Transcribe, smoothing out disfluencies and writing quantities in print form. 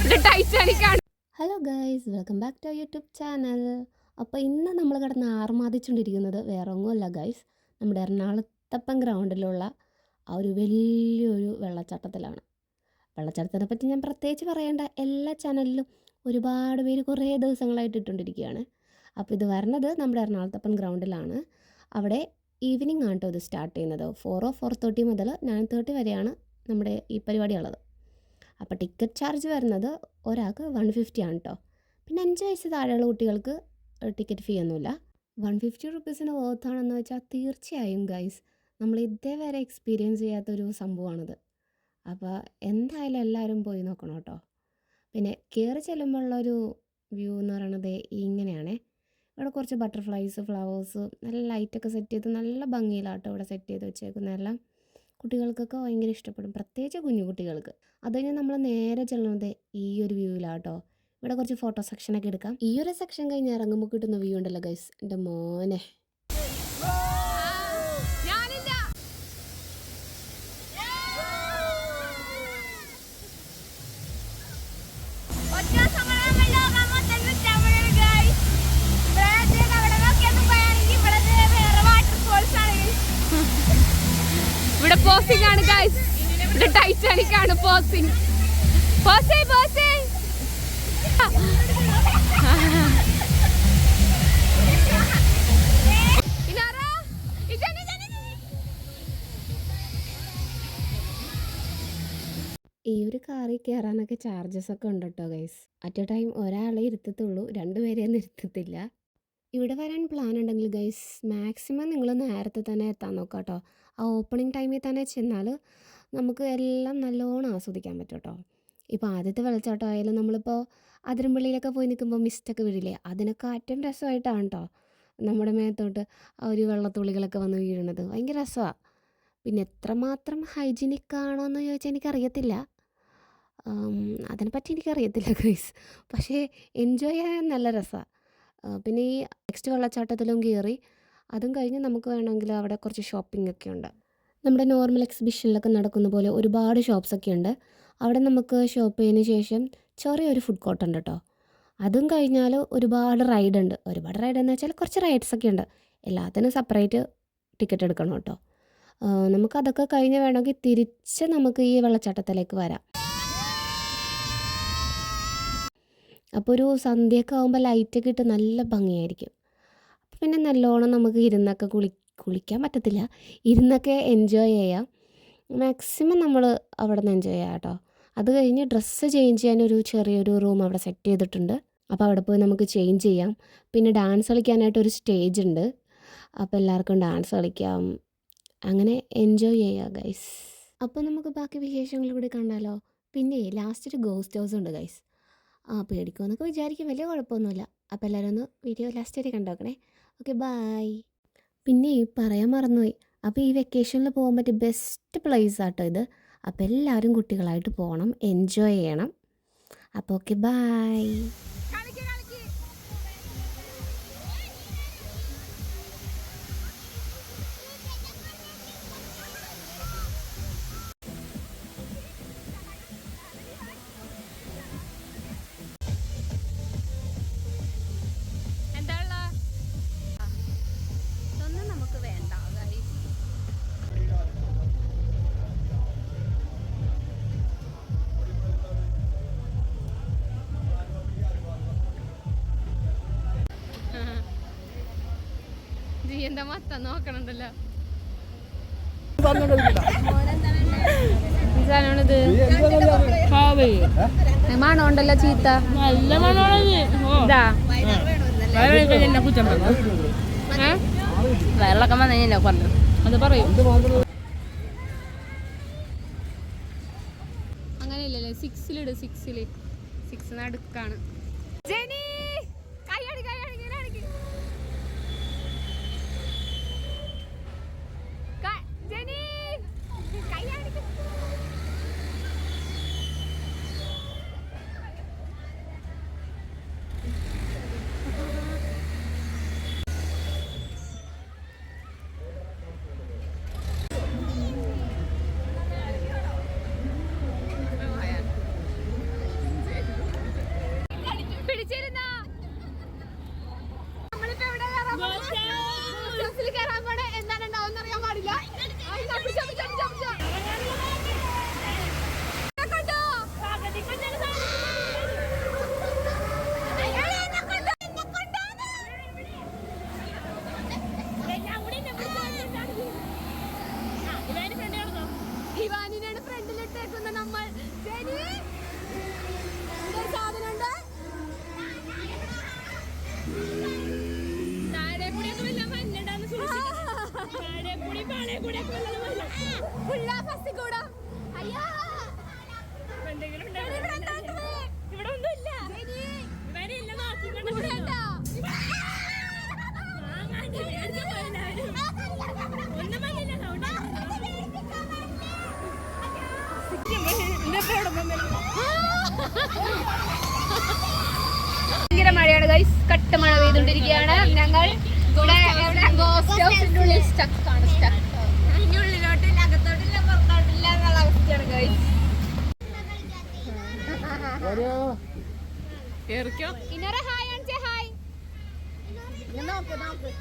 Hello guys, welcome back to YouTube channel. അപ്പോൾ ഇന്ന് നമ്മൾ കിടന്ന് ആർമാദിച്ചുകൊണ്ടിരിക്കുന്നത് വേറെ ഒന്നുമല്ല ഗൈസ്, നമ്മുടെ എറണാകുളത്തപ്പൻ ഗ്രൗണ്ടിലുള്ള ആ ഒരു വലിയൊരു വെള്ളച്ചാട്ടത്തിലാണ്. വെള്ളച്ചാട്ടത്തിനെ പറ്റി ഞാൻ പ്രത്യേകിച്ച് പറയേണ്ട, എല്ലാ ചാനലിലും ഒരുപാട് പേര് കുറേ ദിവസങ്ങളായിട്ട് ഇട്ടുകൊണ്ടിരിക്കുകയാണ്. അപ്പോൾ ഇത് വരണത് നമ്മുടെ എറണാകുളത്തപ്പൻ ഗ്രൗണ്ടിലാണ്. അവിടെ ഈവനിങ് ആണ് കേട്ടോ ഇത് സ്റ്റാർട്ട് ചെയ്യുന്നത്. 4:30 മുതൽ 9:30 വരെയാണ് നമ്മുടെ ഈ പരിപാടി ഉള്ളത്. അപ്പോൾ ടിക്കറ്റ് ചാർജ് വരുന്നത് ഒരാൾക്ക് 150 ആണ് കേട്ടോ. പിന്നെ 5 വയസ്സ് താഴെയുള്ള കുട്ടികൾക്ക് ടിക്കറ്റ് ഫീ ഒന്നുമില്ല. 150 റുപ്പീസിന് വർത്താണെന്ന് വെച്ചാൽ തീർച്ചയായും ഗൈസ് നമ്മൾ ഇതേവരെ എക്സ്പീരിയൻസ് ചെയ്യാത്തൊരു സംഭവമാണിത്. അപ്പോൾ എന്തായാലും എല്ലാവരും പോയി നോക്കണം കേട്ടോ. പിന്നെ കയറി ചെല്ലുമ്പോഴുള്ളൊരു വ്യൂ എന്ന് പറയണത് ഇങ്ങനെയാണേ. ഇവിടെ കുറച്ച് ബട്ടർഫ്ലൈസ്, ഫ്ലവേഴ്സ്, നല്ല ലൈറ്റൊക്കെ സെറ്റ് ചെയ്ത് നല്ല ഭംഗിയിലാട്ടോ ഇവിടെ സെറ്റ് ചെയ്ത് വെച്ചേക്കുന്നതെല്ലാം. കുട്ടികൾക്കൊക്കെ ഭയങ്കര ഇഷ്ടപ്പെടും, പ്രത്യേകിച്ച് കുഞ്ഞു കുട്ടികൾക്ക്. അത് കഴിഞ്ഞ് നമ്മൾ നേരെ ചെല്ലുന്നത് ഈ ഒരു വ്യൂവിലാട്ടോ. ഇവിടെ കുറച്ച് ഫോട്ടോ സെക്ഷനൊക്കെ എടുക്കാം. ഈ ഒരു സെക്ഷൻ കഴിഞ്ഞ് ഇറങ്ങുമ്പോൾ കിട്ടുന്ന വ്യൂ ഉണ്ടല്ലോ ഗൈസ്, എൻ്റെ മോനെ. ഇവിടെ പോസിംഗ് ആണ് ഗൈസ്, ഇവിടെ ടൈറ്റാനിക് ആണ് പോസിംഗ്. പോസേ പോസേ ഈ ഒരു കാറിൽ കയറാനൊക്കെ ചാർജസ് ഒക്കെ ഉണ്ട് കേട്ടോ ഗൈസ്. അറ്റ് എ ടൈം ഒരാളെ ഇരുത്തത്തുള്ളൂ, 2 പേരെയൊന്നും ഇരുത്തത്തില്ല. ഇവിടെ വരാൻ പ്ലാൻ ഉണ്ടെങ്കിൽ ഗൈസ് മാക്സിമം നിങ്ങൾ നേരത്തെ തന്നെ എത്താൻ നോക്കാം കേട്ടോ. ആ ഓപ്പണിംഗ് ടൈമിൽ തന്നെ ചെന്നാൽ നമുക്ക് എല്ലാം നല്ലോണം ആസ്വദിക്കാൻ പറ്റും കേട്ടോ. ഇപ്പോൾ ആദ്യത്തെ വെള്ളച്ചാട്ടം ആയാലും നമ്മളിപ്പോൾ അതിരമ്പള്ളിയിലൊക്കെ പോയി നിൽക്കുമ്പോൾ മിസ്റ്റൊക്കെ വീഴില്ലേ, അതിനൊക്കെ ഏറ്റവും രസമായിട്ടാണ് കേട്ടോ നമ്മുടെ മേത്തോട്ട് ആ ഒരു വെള്ളത്തുള്ളികളൊക്കെ വന്ന് വീഴുന്നത്. ഭയങ്കര രസമാണ്. പിന്നെ എത്രമാത്രം ഹൈജീനിക് ആണോ എന്ന് ചോദിച്ചാൽ എനിക്കറിയത്തില്ല, അതിനെപ്പറ്റി എനിക്കറിയത്തില്ല ഗൈസ്. പക്ഷേ എൻജോയ് ചെയ്യാൻ നല്ല രസമാണ്. പിന്നെ ഈ നെക്സ്റ്റ് വെള്ളച്ചാട്ടത്തിലും കയറി അതും കഴിഞ്ഞ് നമുക്ക് വേണമെങ്കിൽ അവിടെ കുറച്ച് ഷോപ്പിംഗ് ഒക്കെ ഉണ്ട്. നമ്മുടെ നോർമൽ എക്സിബിഷനിലൊക്കെ നടക്കുന്ന പോലെ ഒരുപാട് ഷോപ്സൊക്കെ ഉണ്ട്. അവിടെ നമുക്ക് ഷോപ്പ് ചെയ്തതിന് ശേഷം ചെറിയൊരു ഫുഡ് കോർട്ട് ഉണ്ട് കേട്ടോ. അതും കഴിഞ്ഞാൽ ഒരുപാട് റൈഡ് ഉണ്ട്. ഒരുപാട് റൈഡ് എന്ന് വെച്ചാൽ കുറച്ച് റൈഡ്സൊക്കെ ഉണ്ട്. എല്ലാത്തിനും സെപ്പറേറ്റ് ടിക്കറ്റ് എടുക്കണം കേട്ടോ. നമുക്കതൊക്കെ കഴിഞ്ഞ് വേണമെങ്കിൽ തിരിച്ച് നമുക്ക് ഈ വെള്ളച്ചാട്ടത്തിലേക്ക് വരാം. അപ്പോൾ ഒരു സന്ധ്യയൊക്കെ ആകുമ്പോൾ ലൈറ്റൊക്കെ ഇട്ട് നല്ല ഭംഗിയായിരിക്കും. അപ്പോൾ പിന്നെ നല്ലോണം നമുക്ക് ഇരുന്നൊക്കെ കുളിക്കാൻ പറ്റത്തില്ല, ഇരുന്നൊക്കെ എൻജോയ് ചെയ്യാം. മാക്സിമം നമ്മൾ അവിടെ നിന്ന് എൻജോയ് ചെയ്യാം കേട്ടോ. അത് കഴിഞ്ഞ് ഡ്രസ്സ് ചേഞ്ച് ചെയ്യാനൊരു ചെറിയൊരു റൂം അവിടെ സെറ്റ് ചെയ്തിട്ടുണ്ട്. അപ്പോൾ അവിടെ പോയി നമുക്ക് ചേഞ്ച് ചെയ്യാം. പിന്നെ ഡാൻസ് കളിക്കാനായിട്ടൊരു സ്റ്റേജ് ഉണ്ട്. അപ്പോൾ എല്ലാവർക്കും ഡാൻസ് കളിക്കാം, അങ്ങനെ എൻജോയ് ചെയ്യാം ഗൈസ്. അപ്പോൾ നമുക്ക് ബാക്കി വിശേഷങ്ങൾ കൂടി കണ്ടാലോ. പിന്നെ ലാസ്റ്റ് ഒരു ഗോസ്റ്റ് ഹൗസ് ഉണ്ട് ഗൈസ്. പേടിക്കുമെന്നൊക്കെ വിചാരിക്കും, വലിയ കുഴപ്പമൊന്നുമില്ല. അപ്പോൾ എല്ലാവരും ഒന്ന് വീഡിയോ ലാസ്റ്റ് വരെ കണ്ടോക്കണേ. Okay bye. പിന്നെ പറയാൻ മറന്നുപോയി, അപ്പോൾ ഈ വെക്കേഷനിൽ പോകാൻ പറ്റിയ ബെസ്റ്റ് പ്ലേസ് ആട്ടോ ഇത്. അപ്പോൾ എല്ലാവരും കുട്ടികളായിട്ട് പോകണം, എൻജോയ് ചെയ്യണം. അപ്പോൾ ഓക്കെ ബൈ. എന്താ മൊത്തം നോക്കണുണ്ടല്ലോ. മണമുണ്ടല്ലോ ചീത്ത, നല്ല വെള്ളമൊക്കെ വന്നല്ലേ പറഞ്ഞു അത് പറയും. അങ്ങനെയല്ലല്ലേ, 6-ലിട്, 6 നടുക്കാണ്. ഉള്ളിൽ കയറാൻ പോണേ എന്താണ് ഉണ്ടാവുന്ന അറിയാൻ പാടില്ല. ഇവാനിനാണ് ഫ്രണ്ടിലിട്ടേക്കുന്ന നമ്മൾ. സാധനമുണ്ട് ഇവിടെ ഒന്നുമില്ല. ഭയങ്കര മഴയാണ് ഗൈസ്, കട്ട മഴ പെയ്തുകൊണ്ടിരിക്കുകയാണ്. ഞങ്ങൾ ഇവിടെ ഗോസ്റ്റ് ഹൗസിന്റെ ഉള്ളിൽ സ്റ്റക്കാണ്. ഉള്ളിലോട്ടില്ല, അകത്തോട്ടില്ല, പുറത്തോട്ടില്ല എന്നുള്ള അവസ്ഥയാണ് ഗൈസ്. ഇന്നൊരു ഹായ് കാണിച്ചേ. ഹായ് നോക്ക് നോക്ക്.